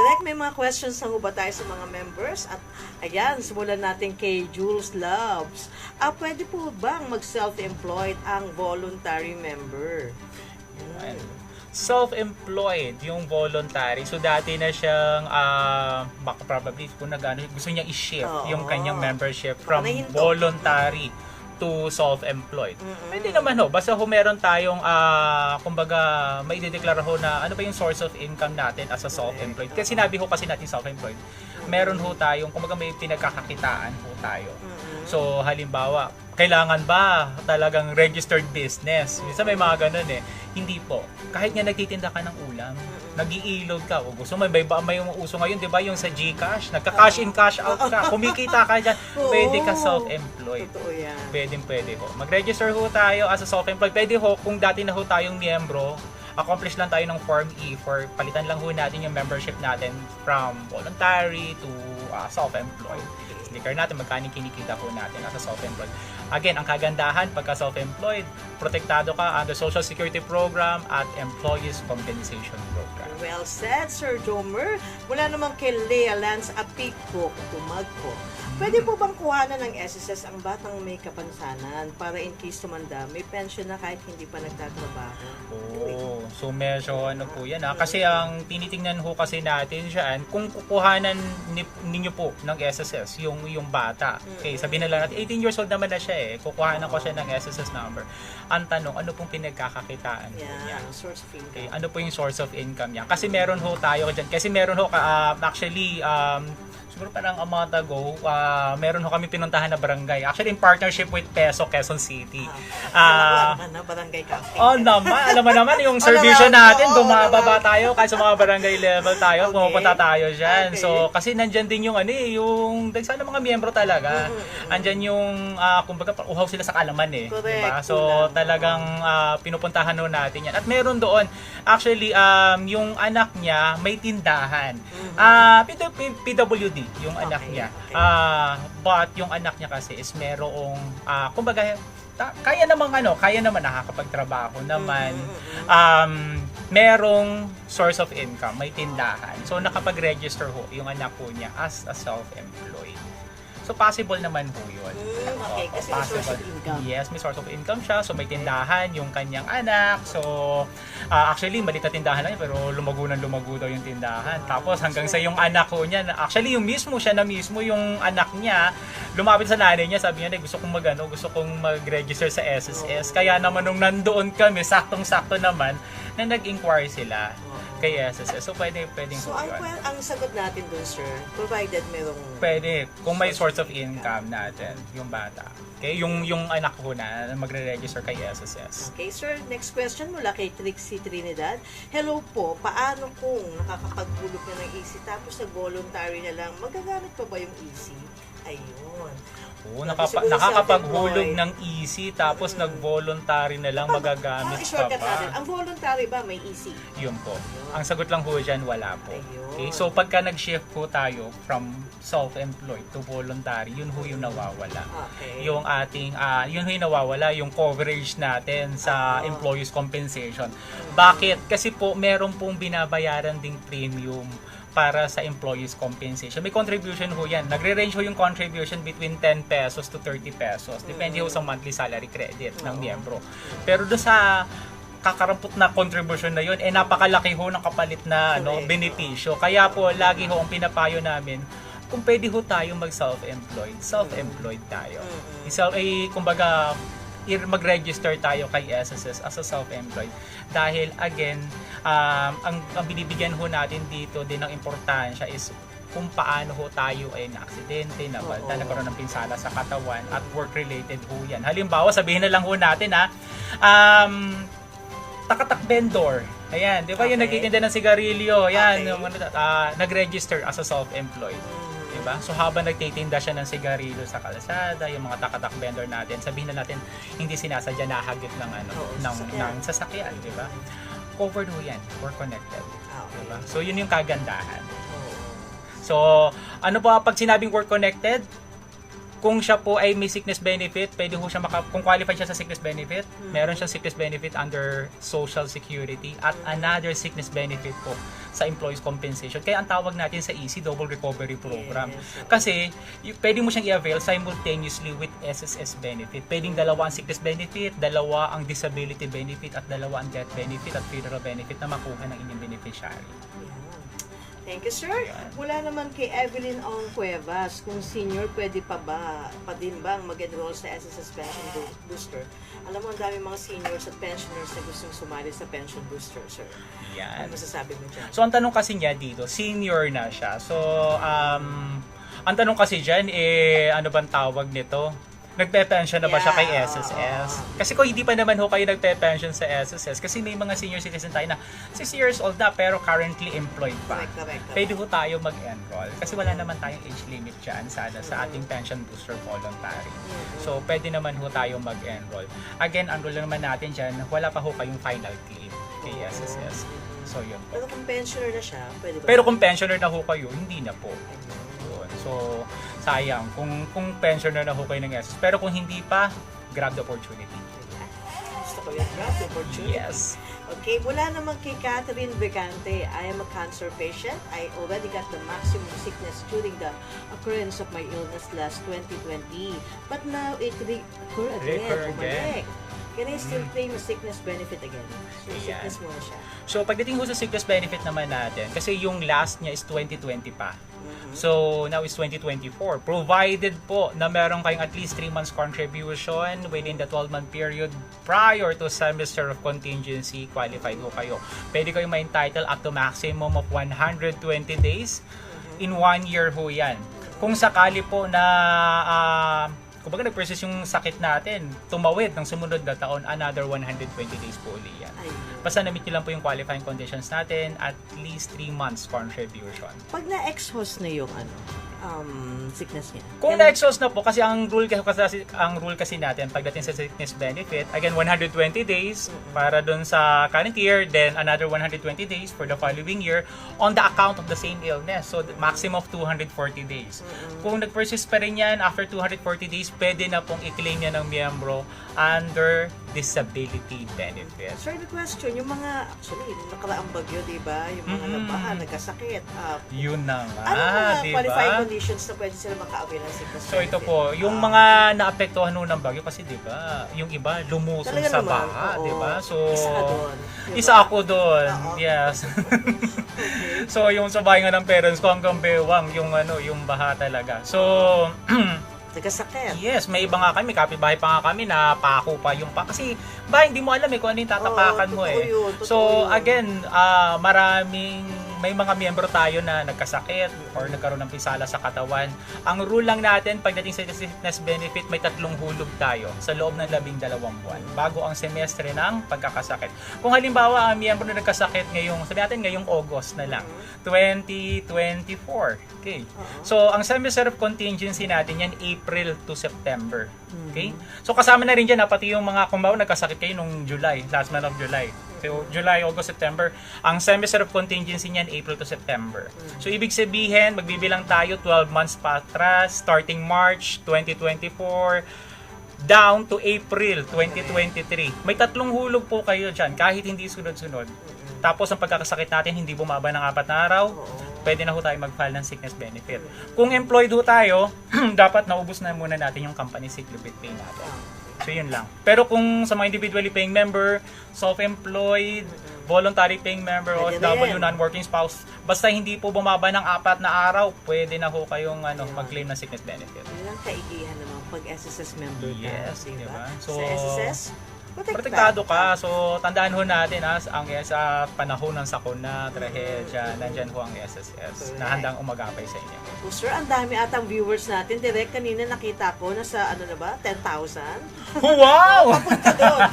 Direct, may mga questions na ba tayo sa mga members? At ayan, simulan natin kay Jules Loves. Pwede po bang mag-self-employed ang voluntary member? Self-employed, yung voluntary. So, dati na siyang, baka probably, kung gusto niya i-shift yung kanyang membership from voluntary to self-employed. Pwede naman basta meron tayong, kumbaga, may idedeklara na ano ba yung source of income natin as a self-employed. Kasi sinabi kasi natin self-employed, meron tayong, kumbaga may pinagkakakitaan tayo. So, halimbawa, kailangan ba talagang registered business? Minsan may mga ganun Hindi po. Kahit nga nagtitinda ka ng ulam, nag-i-load ka, o gusto may uso ngayon, di ba, yung sa GCash, nagka-cash in, cash out ka, kumikita ka dyan, pwede ka self-employed. Totoo yan. Pwede Mag-register tayo as a self-employed. Pwede kung dati na tayong miyembro, accomplish lang tayo ng Form E for palitan lang natin yung membership natin from voluntary to self-employed. Sticker natin, magkano kinikita natin as a self-employed. Again, ang kagandahan pagka self-employed, protektado ka under Social Security Program at Employees Compensation Program. Well said, Sir Jomer. Mula naman kay Lea Lance Apico, Tumagpo. Pwede po bang kuhanan ng SSS ang batang may kapansanan para in case tumanda, may pension na kahit hindi pa nagtatrabaho? So medyo po yan Kasi ang tinitingnan kasi natin dyan, kung kukuhanan ninyo po ng SSS, yung bata. Okay, sabihin na lang natin, 18 years old naman na siya kukuhanan ko siya ng SSS number. Ang tanong, ano pong pinagkakakitaan niya? Source of income. Okay, ano po yung source of income niya? Kasi meron tayo dyan. Kasi meron actually, siguro parang a month ago, meron kami pinuntahan na barangay. Actually, in partnership with Peso, Quezon City. Barangay cafe. Alam mo naman, yung servisyo natin, bumababa tayo, kahit sa mga barangay level tayo, pumupunta tayo dyan. So, kasi nandyan din yung yung sana mga miyembro talaga. Andyan yung, kumbaga, uhaw sila sa kalaman Correct. Diba? So, talagang pinupuntahan natin yan. At meron doon, actually, yung anak niya, may tindahan. PWD. Yung anak niya. But yung anak niya kasi is merong kumbaga kaya naman nakakapagtrabaho naman. Merong source of income, may tindahan. So nakapag-register yung anak niya as a self-employed. So possible naman yun. Okay, kasi may source of income. Yes, may source of income siya. So may tindahan yung kanyang anak. So actually, maliit na tindahan lang pero lumago daw yung tindahan. Tapos hanggang sa yung anak niya, actually yung yung anak niya, lumapit sa nanay niya, sabi niya, gusto kong mag-register sa SSS. Kaya naman nung nandoon kami, saktong-sakto naman, na nag-inquire sila kay SSS. So pwedeng So ang sagot natin dun, sir, provided merong... Pwede, kung may source of income natin, yung bata. Okay, yung anak ko na magre-register kay SSS. Okay, sir, next question mula kay Trixie Trinidad. Hello po, paano kung nakakapaghulog na ng EC tapos nag-voluntary na lang, magagamit pa ba yung EC? Ayun. Nakakapaghulog ng EC tapos nag-voluntary na lang, magagamit pa ba? Ang voluntary ba may EC? Yun po. Ang sagot lang dyan, wala po. Okay, so pagka nag-shift tayo from self-employed to voluntary, yun yung nawawala. Okay. Yung ating, yun yung nawawala, yung coverage natin sa employees compensation. Bakit? Kasi po, meron pong binabayaran ding premium para sa employees compensation. May contribution yan. Nagre-range yung contribution between 10 pesos to 30 pesos. Depende sa monthly salary credit ng miyembro. Pero doon sa kakarampot na contribution na yun, napakalaki ng kapalit na benepisyo. Kaya po, lagi ang pinapayo namin, kung pwede tayong self-employed tayo. Kumbaga, mag-register tayo kay SSS as a self-employed. Dahil again, ang binibigyan natin dito din ng importansya is kung paano tayo ay na-aksidente, nagkaroon ng pinsala sa katawan at work-related yan. Halimbawa, sabihin na lang natin takatak vendor. Ayan, di ba yung nagtitinda ng sigarilyo? Ayan, nag-register as a self-employed. Diba? So habang nagtitinda siya ng sigarilyo sa kalsada, yung mga takatak vendor natin, sabihin na natin hindi sinasadya nahagip ng sasakyan, di ba? Covered yan, we're connected. Diba? So yun yung kagandahan. So ano pa pag sinabing we're connected? kung siya po ay may sickness benefit, pwede ho siya kung qualified siya sa sickness benefit, meron siyang sickness benefit under Social Security at another sickness benefit po sa employees compensation. Kaya ang tawag natin sa EC, Double Recovery Program. Yes. Kasi pwede mo siyang i-avail simultaneously with SSS benefit. Pwedeng dalawa ang sickness benefit, dalawa ang disability benefit, at dalawa ang death benefit at funeral benefit na makuha ng inyong beneficiary. Yan. Thank you, sir. Mula naman kay Evelyn Ong Cuevas, kung senior, pwede pa din bang mag-enroll sa SSS Pension Booster? Alam mo, ang dami mga seniors at pensioners na gustong sumali sa Pension Booster, sir. Yan. Ano masasabi mo dyan? So, ang tanong kasi niya dito, senior na siya. So, ang tanong kasi dyan, ano bang tawag nito? Nagpe-pension na ba siya kay SSS? Kasi kung hindi pa naman ho kayo nagpe-pension sa SSS, kasi may mga senior citizen tayo na 60 years old na pero currently employed pa. Correct. Pwede ho tayo mag-enroll. Kasi wala naman tayong age limit dyan sa ating pension booster voluntary. So, pwede naman ho tayo mag-enroll. Again, ang rule naman natin dyan, wala pa ho kayong final claim kay SSS. So, yun po. Pero kung pensioner na siya, pwede ba? Pero kung pensioner na ho kayo, hindi na po. Yun. So, sayang kung pensioner na ho kayo ng SSS. Pero kung hindi pa, grab the opportunity. Gusto ko yung grab the opportunity. Yes. Okay, mula naman kay Catherine Becante, I am a cancer patient. I already got the maximum sickness during the occurrence of my illness last 2020. But now it recurred again. Bumalik. Can I still claim a sickness benefit again? So, sickness muna siya. So, pagdating ho sa sickness benefit naman natin, kasi yung last niya is 2020 pa. So, now is 2024. Provided po na meron kayong at least 3 months contribution within the 12-month period prior to semester of contingency, qualified ho kayo. Pwede kayong ma-entitle up to maximum of 120 days. In 1 year ho yan. Kung sakali po na kumbaga nag-persist yung sakit natin, tumawid ng sumunod na taon, another 120 days po ulit yan. Basta na-meet nyo lang po yung qualifying conditions natin, at least 3 months contribution. Pag na-exhaust na yung sickness niya. Kung na-exhaust na po, kasi ang rule kasi natin pagdating sa sickness benefit, again 120 days para doon sa current year, then another 120 days for the following year on the account of the same illness. So maximum of 240 days. Kung nag-persist pa rin yan after 240 days, pwede na pong i-claim niya ng miyembro under disability benefit. Sir, the question, yung mga, actually, nakaraang bagyo, di ba? Yung mga nabahan, nagkasakit. Yun na nga, ano mga di qualifying ba? conditions na pwede sila maka-avail ng sickness So ito benefit? po, yung mga naapektuhan nun ng bagyo, kasi di ba, yung iba lumusong Talaga sa naman, baha, oo. di ba? So, Isa ka doon. Diba? Isa ako doon, Oo. yes. So, yung sa bahay nga ng parents ko hanggang bewang, yung yung baha talaga. So, Nagkasakit. yes, may iba nga kami, kapitbahay pa nga kami na pako pa yung kasi hindi mo alam kung ano yung tatapakan mo totoo yun, totoo So, yun. again, may mga miyembro tayo na nagkasakit or nagkaroon ng pisala sa katawan. Ang rule lang natin pagdating sa sickness benefit, may 3 hulog tayo sa loob ng 12 buwan bago ang semestre ng pagkakasakit. Kung halimbawa ang miyembro na nagkasakit sabi natin ngayong August na lang, 2024. Okay. So, ang semester of contingency natin yan April to September. Okay? So, kasama na rin dyan pati yung mga kung nagkasakit kayo nung July, last month of July. So, July, August, September. Ang semester of contingency niyan, April to September. So, ibig sabihin, magbibilang tayo 12 months pa atras, starting March 2024, down to April 2023. May 3 hulog po kayo dyan, kahit hindi sunod-sunod. Tapos, ang pagkakasakit natin, hindi bumaba ng 4 na araw, pwede na ho tayo mag-file ng sickness benefit. Kung employed ho tayo, dapat naubos na muna natin yung company sick leave pay natin. So, yun lang. Pero kung sa mga individually paying member, self-employed, voluntary paying member, Pwede OFW, rin. non-working spouse, basta hindi po bumaba ng 4 na araw, pwede na ho kayong mag-claim ng sickness benefit. Yun ang kaigihan naman pag SSS member ka. Yes, diba? diba? So, So, sa SSS, protektado ka. So, tandaan ho natin sa panahon ng sakuna, trahedya, nandyan ho ang SSS na handang umagapay sa inyo. Oh, sir, ang dami atang viewers natin. Direct kanina nakita ko nasa 10,000. Wow! Papunta doon.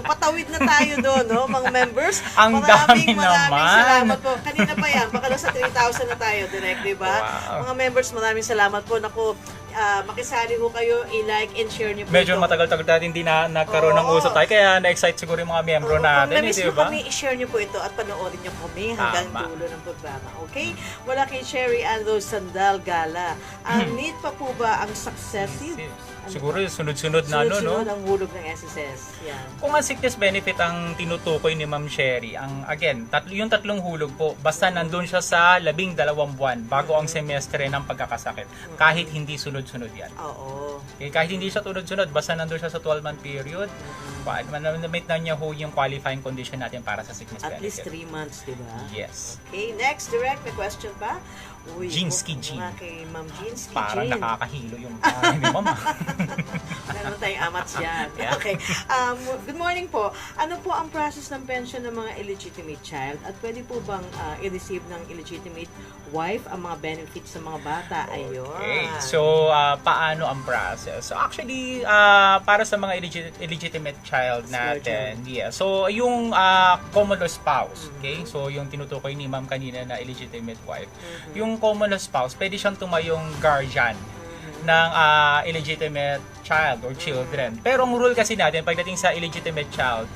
Patawid na tayo doon, no? Mga members. Ang dami Maraming naman. salamat po. Kanina pa yan. Baka nasa 3,000 na tayo, direct, di ba? Wow. Mga members, maraming salamat po. Naku, makisali ho kayo, i-like and share niyo po Medyo ito. matagal-tagal natin hindi na nagkaroon ng Oo. usap tayo, kaya na-excite siguro yung mga miyembro Oo, natin, kung na-miss di nyo ba? kami, i-share niyo po ito at panoorin niyo kami hanggang Tama. dulo ng programa. Okay? Mula kay Sherry Ann Rose Sandal Gala. Ang need pa po ba ang successive? Siguro sunod-sunod na no? Sunod-sunod ang hulog ng SSS. Yan. Kung ang sickness benefit ang tinutukoy ni Ma'am Sherry, ang again, yung tatlong hulog po, basta nandun siya sa 12 buwan bago ang semestre ng pagkakasakit. Kahit hindi sunod-sunod yan. Oo. Okay, kahit hindi siya sunod-sunod, basta nandun siya sa 12-month period, manamit na niya ho yung qualifying condition natin para sa sickness At least benefit. 3 months, di ba? Yes. Okay, next, direct. May question pa? Uy, Jeanski oo, Jean. nga kay Ma'am Jeanski Parang Jean. nakakahilo yung ni Mama. Meron tayong amats yan. Yeah. Okay. Good morning po. Ano po ang process ng pension ng mga illegitimate child? At pwede po bang i-receive ng illegitimate wife ang mga benefits sa mga bata? Ayun. Okay. So, paano ang process? So, actually, para sa mga illegitimate child natin, yeah. So, yung common law spouse, okay? So, yung tinutukoy ni Ma'am kanina na illegitimate wife. Yung common law spouse, pwede siyang tumayong guardian ng illegitimate child or children. Pero ang rule kasi natin, pagdating sa illegitimate child,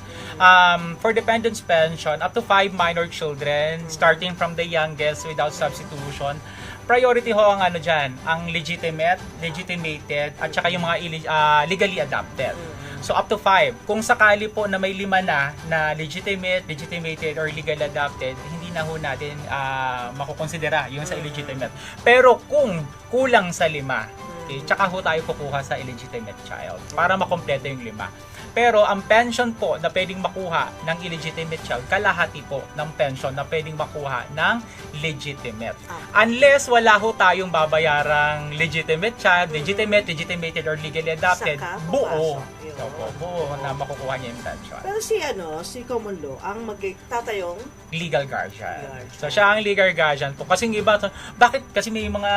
for dependents pension, up to 5 minor children, starting from the youngest without substitution, priority ho ang ano dyan, ang legitimate, legitimated, at saka yung mga legally adopted. So up to 5. Kung sakali po na may 5 na legitimate, legitimated, or legally adopted, hindi na ho natin makukonsidera yung sa illegitimate. Pero kung kulang sa 5, okay, tsaka ho tayo kukuha sa illegitimate child para makompleto yung 5. Pero ang pension po na pwedeng makuha ng illegitimate child, kalahati po ng pension na pwedeng makuha ng legitimate. Unless wala ho tayong babayarang legitimate child, legitimate, legitimated, or legally adopted, Saka buo. papasok. Yun. Opo, buo na makukuha niya yung pension. Pero si common law, ang magtatayong Legal guardian. Guardian. So siya ang legal guardian po. Kasi yung iba, bakit kasi may mga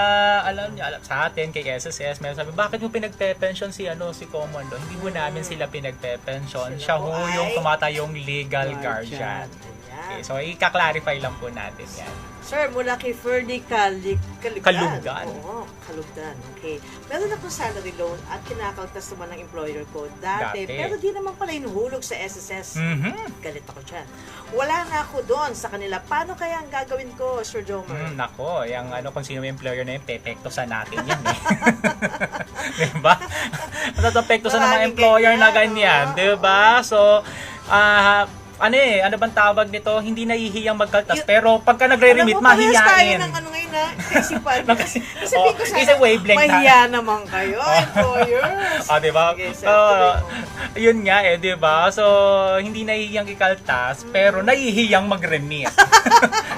alam sa atin kay SSS, may sabi, bakit mo pinagpe-pension si common law? Hindi mo namin sila pinagpe-pension. Sila Siya po ho ay yung tumatayong legal guardian. Okay, Ayan. so i-clarify lang po natin yan. Sir, mula kay Ferdy Kalugdan. Kalugdan. Oo, Kalugdan. Okay. Meron akong salary loan at kinakaltas naman ng employer ko dati. Dati. Pero di naman pala inuhulog sa SSS. Mhm. Galit ako dyan. Wala na ako doon sa kanila. Paano kaya ang gagawin ko, Sir Jomer? Nako, yung kung sino yung employer na yun, pepektosan natin yan eh. diba? Natapektosan ng mga Maraming employer na ganyan, ganyan, diba? So, ano bang tawag nito? Hindi nahihiyang magkaltas, pero pagka nagre-remit, parehas tayo mahihiyain. ng ngayon na isipan. Kasi sabihin ko Isa wavelength na. mahiya naman kayo, employers. Diba? Sige, sir, So, tuloy mo. yun nga diba? So, hindi nahihiyang ikaltas, pero nahihiyang mag-remit.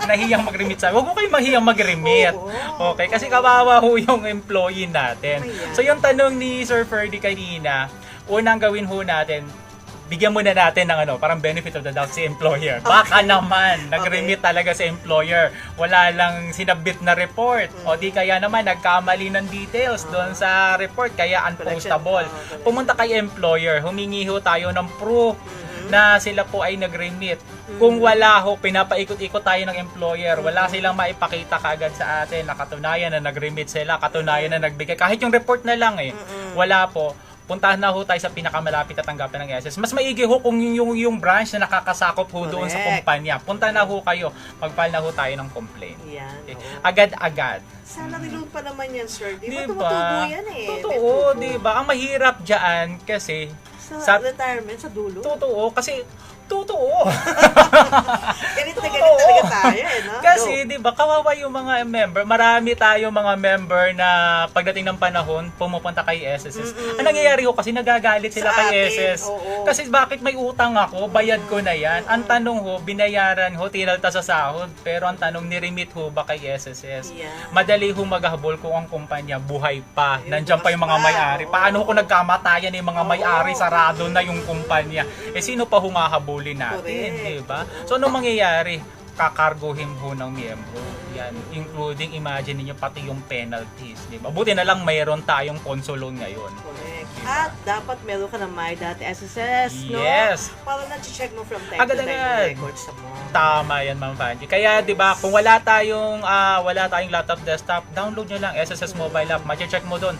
Nahihiyang mag-remit sa. Huwag mo kayo mahiyang mag-remit. Oo. Okay, kasi kawawa ho yung employee natin. Mahiya. So, yung tanong ni Sir Ferdy kanina, unang gawin ho natin, bigyan muna natin ng parang benefit of the doubt si employer. Baka naman, nag-remit talaga sa employer. Wala lang sinabit na report. O di kaya naman, nagkamali ng details doon sa report, kaya unpostable. Collection. Pumunta kay employer, humingi ho tayo ng proof na sila po ay nag-remit. Kung wala ho, pinapaikot-ikot tayo ng employer. Wala silang maipakita kagad sa atin na katunayan na nag-remit sila, katunayan na nagbigay. Kahit yung report na lang wala po. Puntahan na ho tayo sa pinakamalapit na tanggapan ng SS. Mas maigi ho kung yung branch na nakakasakop ho doon sa Correct. kumpanya. Punta na ho kayo, mag-file na ho tayo ng complaint. Yan, Okay. oo. Agad-agad. Salary loan pa naman yan, sir. Di ba Diba? tumutubo yan eh? May Totoo, tubo. diba? Ang mahirap dyan kasi Sa retirement, sa dulo? totoo, kasi totoo. Galit na galit talaga tayo eh, no? Kasi, di ba, kawawa yung mga member. Marami tayong mga member na pagdating ng panahon, pumupunta kay SSS. Ang nangyayari ko kasi nagagalit sila Sa kay atin, SS. oo. Kasi bakit may utang ako, bayad ko na yan. Ang tanong ho, binayaran ho, tinalta sa sahod. Pero ang tanong, niremit ho ba kay SSS? Yeah. Madali ho maghahabol kung ang kumpanya buhay pa. Ayun, Nandiyan pa yung mga bukas pa, may-ari. oo. Paano kung nagkamatayan yung mga Oo. may-ari, sarado na yung kumpanya? Eh, sino pa humahabulin natin? Correct. Diba? So, anong mangyayari? Kakargohin ho ng miyembro. Yan, including, imagine niyo pati yung penalties, di ba? Buti na lang mayroon tayong console loan ngayon. Correct. Diba? At dapat meron ka ng My.SSS, no? Yes. Para na-check mo from time to time Agad-agad. yung records mo. Tama yan, Ma'am Vanji. Kaya, di ba, kung wala tayong laptop, desktop, download nyo lang SSS mobile app. Mache-check mo doon